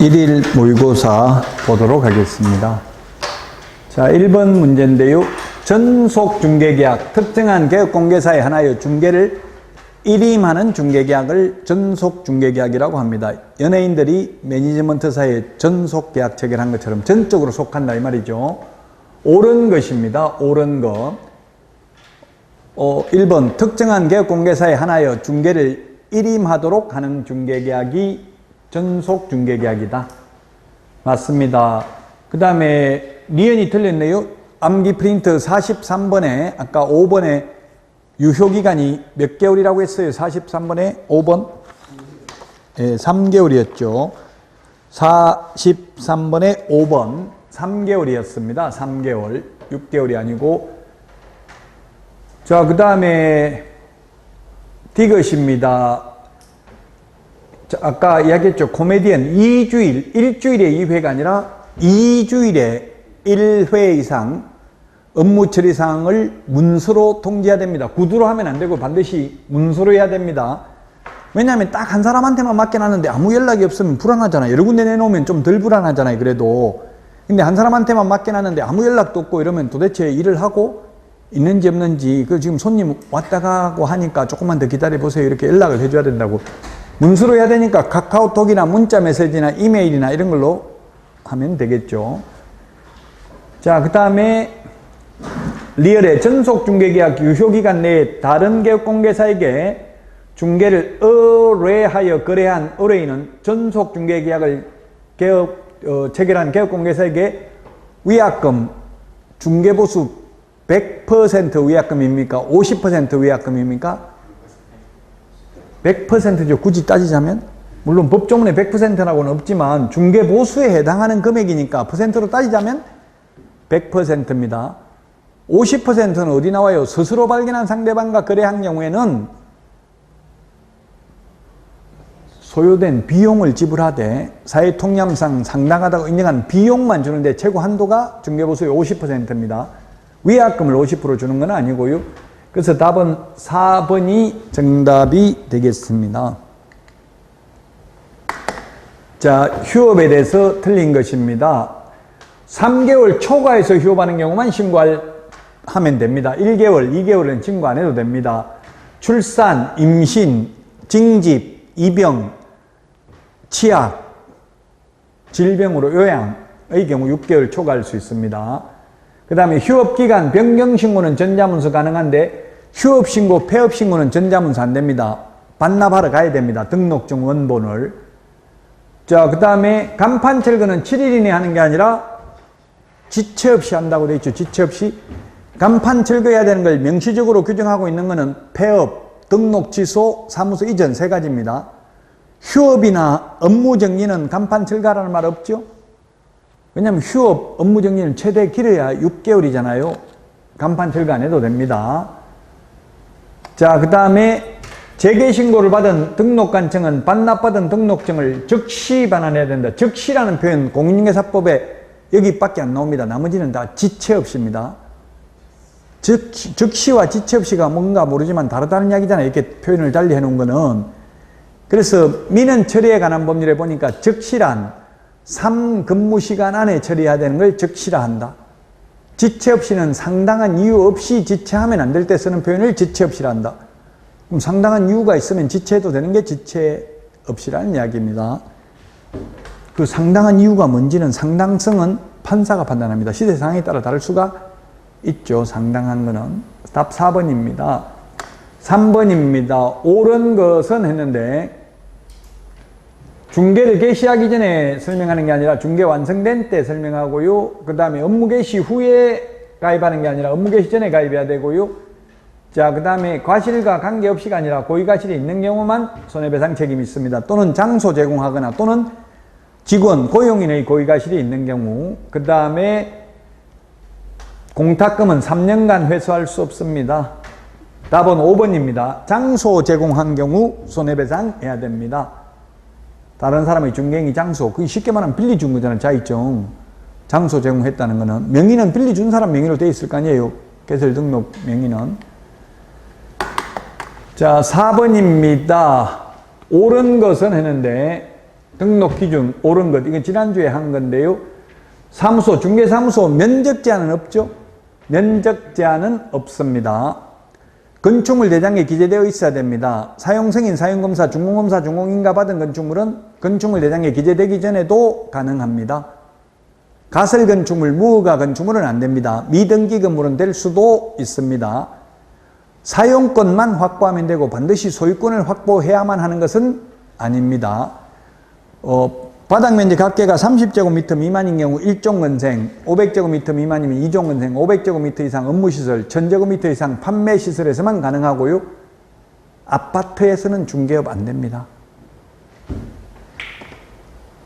일일 모의고사 보도록 하겠습니다. 자, 1번 문제인데요. 전속 중개계약, 특정한 개업공개사의 하나의 중개를 일임하는 중개계약을 전속 중개계약이라고 합니다. 연예인들이 매니지먼트사의 전속 계약 체결한 것처럼 전적으로 속한다 이 말이죠. 옳은 것입니다. 옳은 것. 1번 특정한 개업공개사의 하나의 중개를 일임하도록 하는 중개계약이 전속 중개계약이다. 맞습니다. 그 다음에 니은이 틀렸네요. 암기 프린트 43번에 아까 5번에 유효기간이 몇 개월이라고 했어요? 43번에 5번? 네, 3개월이었죠. 43번에 5번 3개월이었습니다. 3개월. 6개월이 아니고. 자, 그 다음에 디귿입니다. 자, 아까 이야기했죠. 코미디언 2주일, 일주일에 2회가 아니라 2주일에 1회 이상 업무 처리 사항을 문서로 통지해야 됩니다. 구두로 하면 안 되고 반드시 문서로 해야 됩니다. 왜냐하면 딱 한 사람한테만 맡겨놨는데 아무 연락이 없으면 불안하잖아요. 여러 군데 내놓으면 좀 덜 불안하잖아요. 그래도. 근데 한 사람한테만 맡겨놨는데 아무 연락도 없고 이러면 도대체 일을 하고 있는지 없는지, 그 지금 손님 왔다 가고 하니까 조금만 더 기다려보세요. 이렇게 연락을 해줘야 된다고. 문서로 해야 되니까 카카오톡이나 문자 메시지나 이메일이나 이런 걸로 하면 되겠죠. 자, 그 다음에 리얼의 전속 중개계약 유효기간 내에 다른 개업공개사에게 중개를 의뢰하여 거래한 의뢰인은 전속 중개계약을 체결한 개업공개사에게 위약금, 중개보수 100% 위약금입니까? 50% 위약금입니까? 100%죠. 굳이 따지자면. 물론 법조문에 100%라고는 없지만 중개보수에 해당하는 금액이니까 퍼센트로 따지자면 100%입니다. 50%는 어디 나와요? 스스로 발견한 상대방과 거래한 경우에는 소요된 비용을 지불하되 사회통념상 상당하다고 인정한 비용만 주는데 최고 한도가 중개보수의 50%입니다. 위약금을 50% 주는 건 아니고요. 그래서 답은 4번이 정답이 되겠습니다. 자, 휴업에 대해서 틀린 것입니다. 3개월 초과해서 휴업하는 경우만 신고하면 됩니다. 1개월, 2개월은 신고 안 해도 됩니다. 출산, 임신, 징집, 입영, 치약, 질병으로 요양의 경우 6개월 초과할 수 있습니다. 그 다음에 휴업기간 변경신고는 전자문서 가능한데 휴업신고, 폐업신고는 전자문서 안 됩니다. 반납하러 가야 됩니다. 등록증 원본을. 자, 그 다음에 간판 철거는 7일 이내 하는 게 아니라 지체 없이 한다고 되어 있죠. 지체 없이. 간판 철거해야 되는 걸 명시적으로 규정하고 있는 것은 폐업, 등록 취소, 사무소 이전 3가지입니다. 휴업이나 업무 정리는 간판 철거하라는 말 없죠? 왜냐하면 휴업, 업무 정리는 최대 길어야 6개월이잖아요. 간판 철거 안 해도 됩니다. 자, 그 다음에 재개신고를 받은 등록관청은 반납받은 등록증을 즉시 반환해야 된다. 즉시라는 표현 공인중개사법에 여기밖에 안 나옵니다. 나머지는 다 지체 없이입니다. 즉시와 지체 없이가 뭔가 모르지만 다르다는 이야기잖아요. 이렇게 표현을 달리 해놓은 거는. 그래서 민원 처리에 관한 법률에 보니까 즉시란 3근무시간 안에 처리해야 되는 걸 즉시라 한다. 지체 없이는 상당한 이유 없이 지체하면 안 될 때 쓰는 표현을 지체 없이라 한다. 그럼 상당한 이유가 있으면 지체해도 되는 게 지체 없이라는 이야기입니다. 그 상당한 이유가 뭔지는 상당성은 판사가 판단합니다. 시대 상황에 따라 다를 수가 있죠. 상당한 거는. 답 4번입니다. 3번입니다. 옳은 것은 했는데 중개를 개시하기 전에 설명하는 게 아니라 중개 완성된 때 설명하고요. 그 다음에 업무 개시 후에 가입하는 게 아니라 업무 개시 전에 가입해야 되고요. 자, 그 다음에 과실과 관계없이가 아니라 고의과실이 있는 경우만 손해배상 책임이 있습니다. 또는 장소 제공하거나 또는 직원, 고용인의 고의과실이 있는 경우. 그 다음에 공탁금은 3년간 회수할 수 없습니다. 답은 5번입니다. 장소 제공한 경우 손해배상 해야 됩니다. 다른 사람의 중개행위 장소, 그게 쉽게 말하면 빌려준 거잖아요. 자의증. 장소 제공했다는 거는. 명의는 빌려준 사람 명의로 되어 있을 거 아니에요. 개설 등록 명의는. 자, 4번입니다. 옳은 것은 했는데 등록 기준 옳은 것, 이건 지난주에 한 건데요. 사무소, 중개사무소 면적 제한은 없죠? 면적 제한은 없습니다. 건축물 대장에 기재되어 있어야 됩니다. 사용승인, 사용검사, 준공검사, 준공인가 받은 건축물은 건축물 대장에 기재되기 전에도 가능합니다. 가설 건축물, 무허가 건축물은 안 됩니다. 미등기 건물은 될 수도 있습니다. 사용권만 확보하면 되고 반드시 소유권을 확보해야만 하는 것은 아닙니다. 바닥면적 합계가 30제곱미터 미만인 경우 1종건생, 500제곱미터 미만이면 2종건생, 500제곱미터 이상 업무시설, 1000제곱미터 이상 판매시설에서만 가능하고요. 아파트에서는 중개업 안 됩니다.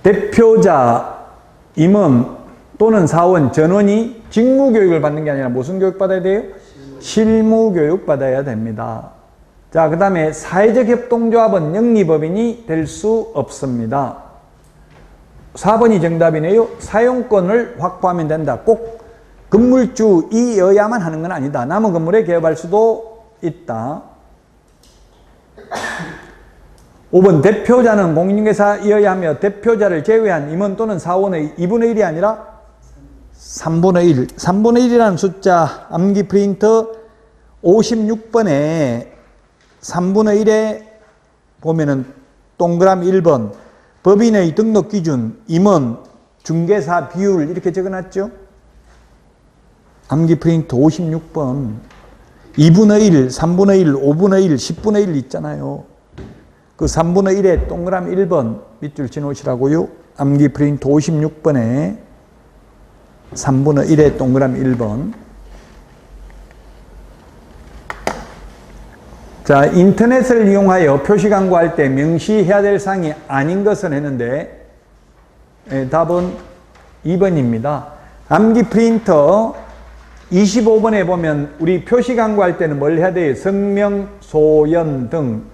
대표자, 임원 또는 사원, 전원이 직무교육을 받는 게 아니라 무슨 교육 받아야 돼요? 실무교육 받아야 됩니다. 자, 그 다음에 사회적 협동조합은 영리법인이 될 수 없습니다. 4번이 정답이네요. 사용권을 확보하면 된다. 꼭 건물주이어야만 하는 건 아니다. 남은 건물에 개업할 수도 있다. 5번 대표자는 공인중개사이어야 하며 대표자를 제외한 임원 또는 사원의 2분의 1이 아니라 3분의 1. 3분의 1이라는 숫자 암기 프린터 56번에 3분의 1에 보면은 동그라미 1번 법인의 등록 기준, 임원, 중개사 비율 이렇게 적어놨죠? 암기 프린터 56번 2분의 1, 3분의 1, 5분의 1, 10분의 1 있잖아요. 그 3분의 1에 동그라미 1번 밑줄 지놓으시라고요. 암기 프린터 56번에 3분의 1에 동그라미 1번. 자, 인터넷을 이용하여 표시 광고할 때 명시해야 될 사항이 아닌 것은 했는데 답은 2번입니다. 암기 프린터 25번에 보면 우리 표시 광고할 때는 뭘 해야 돼요? 성명, 소연 등.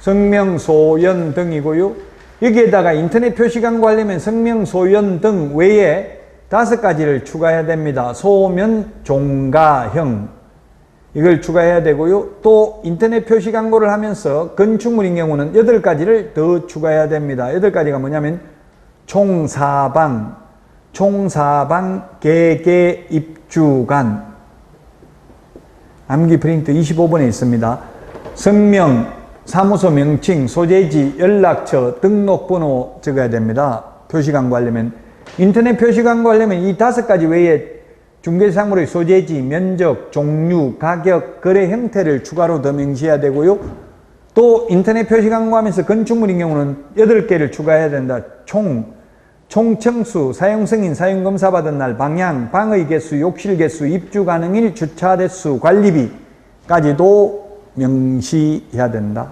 성명, 소연 등이고요. 여기에다가 인터넷 표시 광고하려면 성명, 소연 등 외에 5가지를 추가해야 됩니다. 소면, 종가형. 이걸 추가해야 되고요. 또 인터넷 표시 광고를 하면서 건축물인 경우는 8가지를 더 추가해야 됩니다. 8가지가 뭐냐면 총사방, 개개, 입주간. 암기 프린트 25번에 있습니다. 성명, 사무소 명칭, 소재지, 연락처, 등록번호 적어야 됩니다. 표시 광고하려면. 인터넷 표시 광고하려면 이 5가지 외에 중개사물의 소재지, 면적, 종류, 가격, 거래 형태를 추가로 더 명시해야 되고요. 또 인터넷 표시 광고하면서 건축물인 경우는 8개를 추가해야 된다. 총청수, 사용승인, 사용검사 받은 날, 방향, 방의 개수, 욕실 개수, 입주 가능일, 주차 대수, 관리비까지도 명시해야 된다.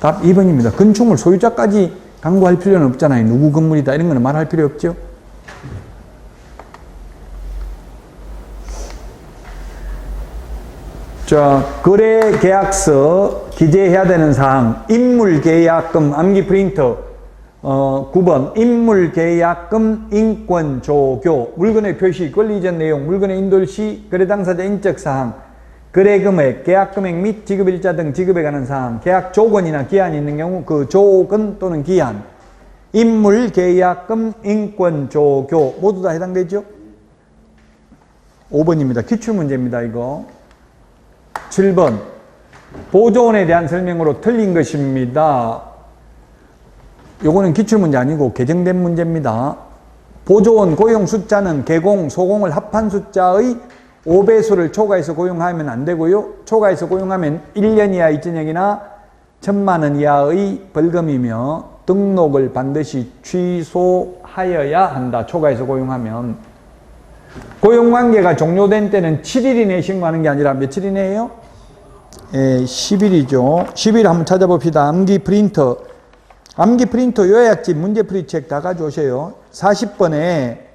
답 2번입니다. 건축물 소유자까지 광고할 필요는 없잖아요. 누구 건물이다 이런 거는 말할 필요 없죠. 자, 거래계약서 기재해야 되는 사항, 인물계약금, 암기 프린터 9번, 인물계약금, 인권조교, 물건의 표시, 권리 이전 내용, 물건의 인돌시, 거래당사자 인적사항, 거래금액, 계약금액 및 지급일자 등 지급에 관한 사항, 계약 조건이나 기한이 있는 경우 그 조건 또는 기한, 인물계약금, 인권조교 모두 다 해당되죠? 5번입니다. 기출문제입니다. 이거 7번 보조원에 대한 설명으로 틀린 것입니다. 요거는 기출문제 아니고 개정된 문제입니다. 보조원 고용 숫자는 개공, 소공을 합한 숫자의 5배수를 초과해서 고용하면 안 되고요. 초과해서 고용하면 1년 이하 이전역이나 1,000만 원 이하의 벌금이며 등록을 반드시 취소하여야 한다. 초과해서 고용하면. 고용관계가 종료된 때는 7일 이내에 신고하는 게 아니라 며칠 이내에요? 10일이죠. 10일 한번 찾아봅시다. 암기 프린터 요약집 문제풀이책 다 가져오세요. 40번에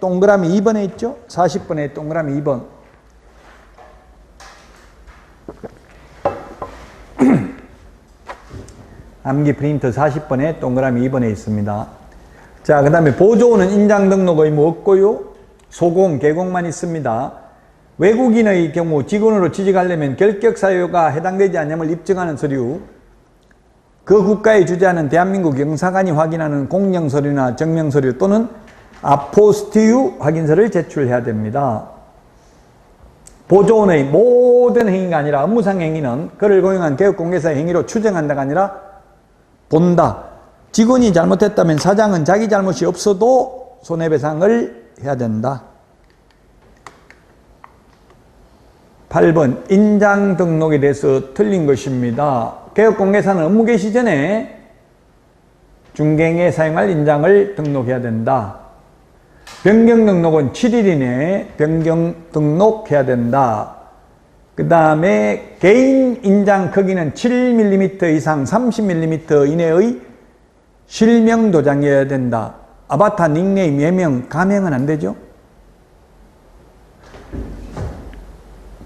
동그라미 2번에 있죠? 40번에 동그라미 2번. 암기 프린터 40번에 동그라미 2번에 있습니다. 자, 그 다음에 보조원은 인장 등록 의무 없고요. 소공, 개공만 있습니다. 외국인의 경우 직원으로 취직하려면 결격 사유가 해당되지 않음을 입증하는 서류, 그 국가에 주재하는 대한민국 영사관이 확인하는 공영서류나 정명서류 또는 아포스티유 확인서를 제출해야 됩니다. 보조원의 모든 행위가 아니라 업무상 행위는 그를 고용한 개업공개사의 행위로 추정한다가 아니라 본다. 직원이 잘못했다면 사장은 자기 잘못이 없어도 손해배상을 해야 된다. 8번 인장 등록에 대해서 틀린 것입니다. 개업공개사는 업무 개시 전에 중개행에 사용할 인장을 등록해야 된다. 변경 등록은 7일 이내에 변경 등록해야 된다. 그 다음에 개인 인장 크기는 7mm 이상 30mm 이내의 실명 도장이어야 된다. 아바타, 닉네임, 예명, 가명은 안 되죠.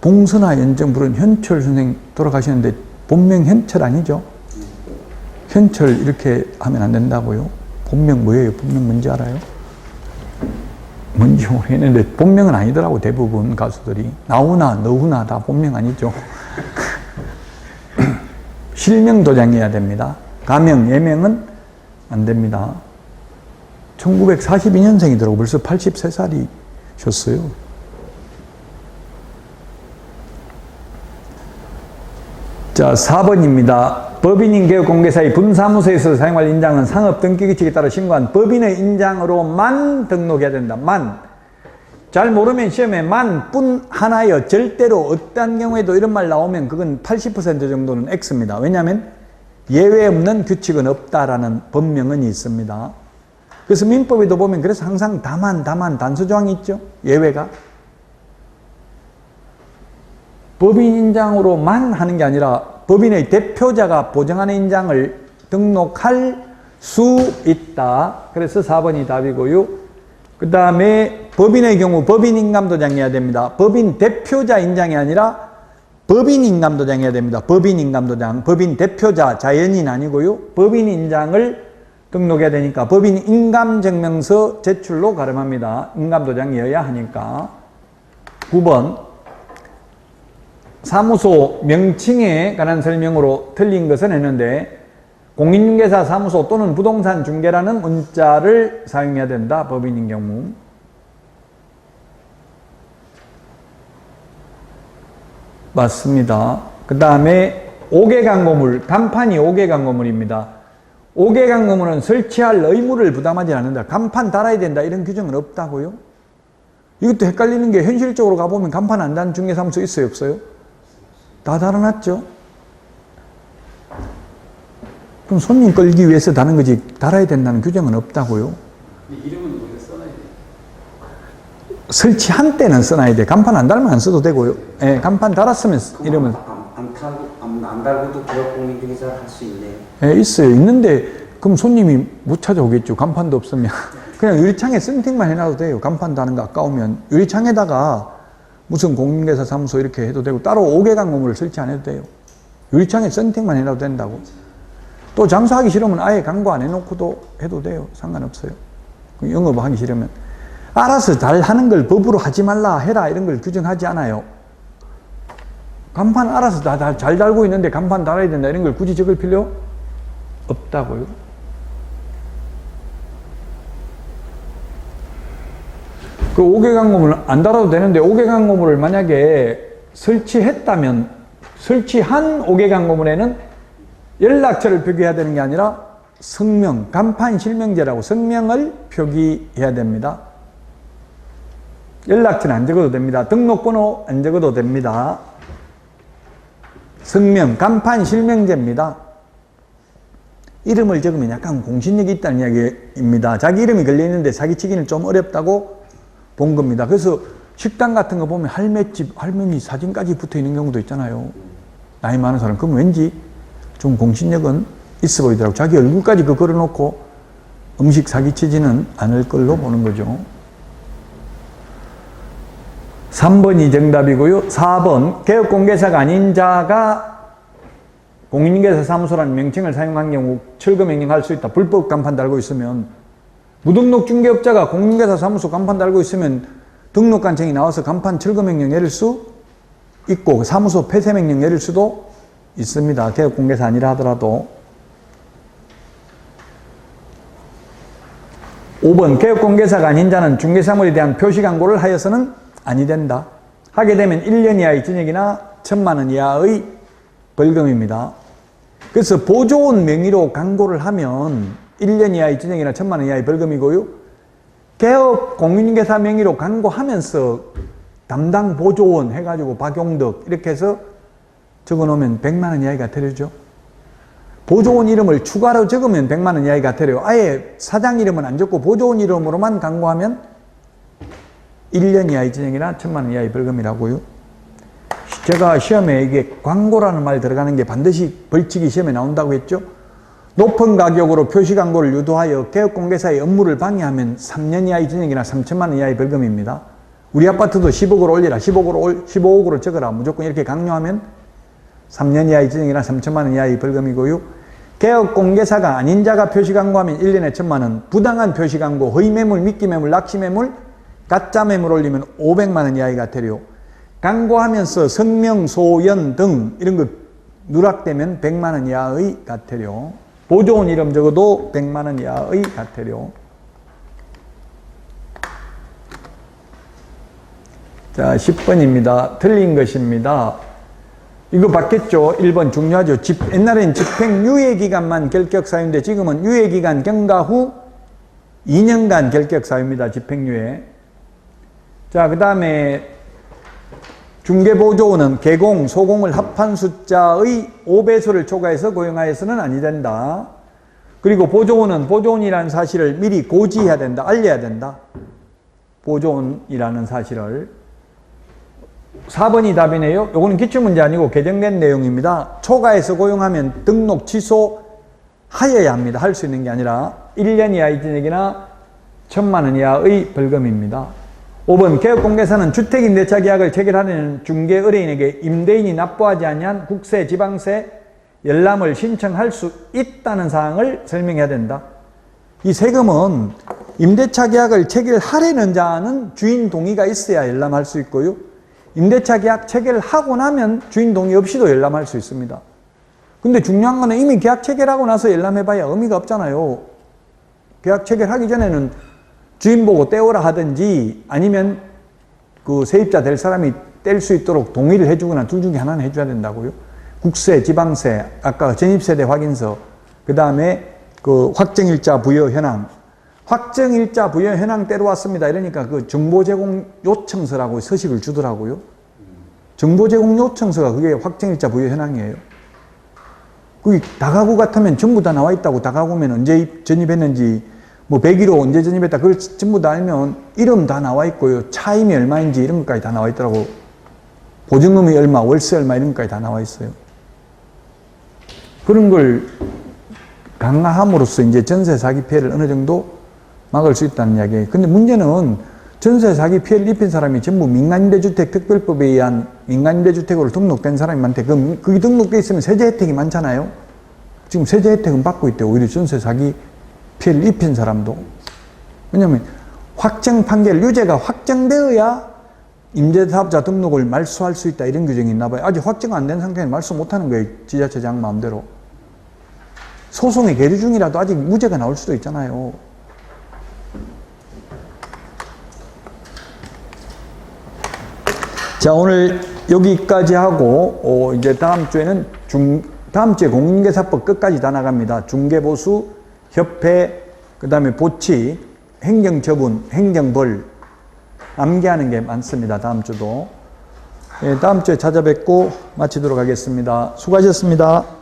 봉선화 연정 부른 현철 선생 돌아가시는데 본명 현철 아니죠? 현철 이렇게 하면 안 된다고요? 본명 뭐예요? 본명 뭔지 알아요? 뭔지 모르겠는데 본명은 아니더라고. 대부분 가수들이 나훈아, 너훈아 다 본명 아니죠. 실명 도장해야 됩니다. 가명, 예명은 안 됩니다. 1942년생이더라고. 벌써 83살이셨어요. 자, 4번입니다. 법인인 개업공개사의 분사무소에서 사용할 인장은 상업등기규칙에 따라 신고한 법인의 인장으로만 등록해야 된다. 만. 잘 모르면 시험에 만, 뿐, 하나여, 절대로 어떤 경우에도 이런 말 나오면 그건 80% 정도는 X입니다. 왜냐하면 예외 없는 규칙은 없다라는 법명은 있습니다. 그래서 민법에도 보면 그래서 항상 다만, 단수조항이 있죠. 예외가. 법인 인장으로만 하는 게 아니라 법인의 대표자가 보정하는 인장을 등록할 수 있다. 그래서 4번이 답이고요. 그 다음에 법인의 경우 법인 인감도장해야 됩니다. 법인 대표자 인장이 아니라 법인 인감도장해야 됩니다. 법인 인감도장. 법인 대표자, 자연인 아니고요. 법인 인장을 등록해야 되니까 법인 인감증명서 제출로 가름합니다. 인감도장이어야 하니까. 9번 사무소 명칭에 관한 설명으로 틀린 것은 했는데 공인중개사 사무소 또는 부동산 중개라는 문자를 사용해야 된다. 법인인 경우. 맞습니다. 그 다음에 5개 광고물, 간판이 5개 광고물입니다. 5개 광고물은 설치할 의무를 부담하지 않는다. 간판 달아야 된다. 이런 규정은 없다고요. 이것도 헷갈리는 게 현실적으로 가보면 간판 안 다는 중개사무소 있어요? 없어요? 다 달아놨죠? 그럼 손님 끌기 위해서 다는 거지 달아야 된다는 규정은 없다고요? 이름은 원래 써놔야 돼요? 설치한 때는 써놔야 돼. 간판 안 달면 안 써도 되고요. 예, 간판 달았으면 이름은. 안 달고도 개업공인중개사를 할 수 있네요? 예, 있어요. 있는데 그럼 손님이 못 찾아오겠죠. 간판도 없으면. 그냥 유리창에 썬팅만 해놔도 돼요. 간판 다는 거 아까우면. 유리창에다가 무슨 공인중개사 사무소 이렇게 해도 되고 따로 5개 광고물을 설치 안 해도 돼요. 유리창에 썬팅만 해놔도 된다고. 또 장사하기 싫으면 아예 광고 안 해놓고도 해도 돼요. 상관없어요. 영업하기 싫으면. 알아서 잘 하는 걸 법으로 하지 말라 해라 이런 걸 규정하지 않아요. 간판 알아서 다 잘 달고 있는데 간판 달아야 된다 이런 걸 굳이 적을 필요 없다고요. 그 5개 광고물 안 달아도 되는데 5개 광고물을 만약에 설치했다면 설치한 5개 광고물에는 연락처를 표기해야 되는 게 아니라 성명, 간판 실명제라고 성명을 표기해야 됩니다. 연락처는 안 적어도 됩니다. 등록번호 안 적어도 됩니다. 성명, 간판 실명제입니다. 이름을 적으면 약간 공신력이 있다는 이야기입니다. 자기 이름이 걸려있는데 사기치기는 좀 어렵다고 본 겁니다. 그래서 식당 같은 거 보면 할매집, 할머니 사진까지 붙어 있는 경우도 있잖아요. 나이 많은 사람. 그럼 왠지 좀 공신력은 있어 보이더라고요. 자기 얼굴까지 그거 걸어놓고 음식 사기치지는 않을 걸로 보는 거죠. 3번이 정답이고요. 4번 개업공개사가 아닌 자가 공인중개사 사무소라는 명칭을 사용한 경우 철거명령할 수 있다. 불법 간판 달고 있으면 무등록 중개업자가 공인중개사 사무소 간판 달고 있으면 등록관청이 나와서 간판 철거명령 내릴 수 있고 사무소 폐쇄명령 내릴 수도 있습니다. 개업공개사 아니라 하더라도. 5번 개업공개사가 아닌 자는 중개사물에 대한 표시 광고를 하여서는 아니 된다. 하게 되면 1년 이하의 징역이나 1,000만 원 이하의 벌금입니다. 그래서 보조원 명의로 광고를 하면 1년 이하의 징역이나 1,000만 원 이하의 벌금이고요. 개업 공인중개사 명의로 광고하면서 담당 보조원 해가지고 박용덕 이렇게 해서 적어놓으면 100만 원 이하의 과태료죠. 보조원 이름을 추가로 적으면 100만 원 이하의 과태료. 아예 사장 이름은 안 적고 보조원 이름으로만 광고하면 1년 이하의 징역이나 1,000만 원 이하의 벌금이라고요. 제가 시험에 이게 광고라는 말 들어가는 게 반드시 벌칙이 시험에 나온다고 했죠. 높은 가격으로 표시 광고를 유도하여 개업공개사의 업무를 방해하면 3년 이하의 징역이나 3,000만 원 이하의 벌금입니다. 우리 아파트도 10억으로 올리라, 15억으로 적어라 무조건 이렇게 강요하면 3년 이하의 징역이나 3,000만 원 이하의 벌금이고요. 개업공개사가 아닌 자가 표시 광고하면 1년에 1,000만 원, 부당한 표시 광고, 허위매물, 미끼매물, 낚시매물, 가짜매물 올리면 500만 원 이하의 과태료. 광고하면서 성명, 소연 등 이런 거 누락되면 100만 원 이하의 과태료. 보조원 이름 적어도 100만 원 이하의 과태료. 자, 10번입니다. 틀린 것입니다. 이거 봤겠죠? 1번 중요하죠. 옛날에는 집행유예기간만 결격사유인데 지금은 유예기간 경과 후 2년간 결격사유입니다. 집행유예. 자, 그 다음에 중개보조원은 개공, 소공을 합한 숫자의 5배수를 초과해서 고용하여서는 아니 된다. 그리고 보조원은 보조원이라는 사실을 미리 고지해야 된다. 알려야 된다. 보조원이라는 사실을. 4번이 답이네요. 요거는 기출문제 아니고 개정된 내용입니다. 초과해서 고용하면 등록 취소하여야 합니다. 할 수 있는 게 아니라 1년 이하의 징역이나 1,000만 원 이하의 벌금입니다. 5번 개업공개사는 주택임대차 계약을 체결하는 중개의뢰인에게 임대인이 납부하지 아니한 국세, 지방세, 열람을 신청할 수 있다는 사항을 설명해야 된다. 이 세금은 임대차 계약을 체결하려는 자는 주인 동의가 있어야 열람할 수 있고요. 임대차 계약 체결하고 나면 주인 동의 없이도 열람할 수 있습니다. 근데 중요한 거는 이미 계약 체결하고 나서 열람해봐야 의미가 없잖아요. 계약 체결하기 전에는 주인 보고 떼오라 하든지 아니면 그 세입자 될 사람이 뗄 수 있도록 동의를 해주거나 둘 중에 하나는 해줘야 된다고요. 국세, 지방세, 아까 전입세대 확인서, 그 다음에 그 확정일자 부여 현황. 확정일자 부여 현황 때로 왔습니다. 이러니까 그 정보제공 요청서라고 서식을 주더라고요. 정보제공 요청서가 그게 확정일자 부여 현황이에요. 그게 다가구 같으면 전부 다 나와 있다고. 다가구면 언제 전입했는지, 뭐 100일로 언제 전입했다. 그걸 전부 다 알면 이름 다 나와 있고요. 차임이 얼마인지 이런 것까지 다 나와 있더라고. 보증금이 얼마, 월세 얼마 이런 것까지 다 나와 있어요. 그런 걸 강화함으로써 이제 전세 사기 피해를 어느 정도 막을 수 있다는 이야기예요. 근데 문제는 전세 사기 피해를 입힌 사람이 전부 민간임대주택 특별법에 의한 민간임대주택으로 등록된 사람이 많대. 그게 등록돼 있으면 세제 혜택이 많잖아요. 지금 세제 혜택은 받고 있대요. 오히려 전세 사기 피해를 입힌 사람도. 왜냐하면 확정 판결, 유죄가 확정되어야 임대사업자 등록을 말소할 수 있다 이런 규정이 있나 봐요. 아직 확정 안 된 상태는 말소 못하는 거예요. 지자체장 마음대로. 소송의 계류 중이라도 아직 무죄가 나올 수도 있잖아요. 자, 오늘 여기까지 하고 이제 다음 주에는 다음 주에 공인중개사법 끝까지 다 나갑니다. 중개보수, 협회, 그 다음에 보치, 행정처분, 행정벌 암기하는 게 많습니다. 다음 주도. 예, 다음 주에 찾아뵙고 마치도록 하겠습니다. 수고하셨습니다.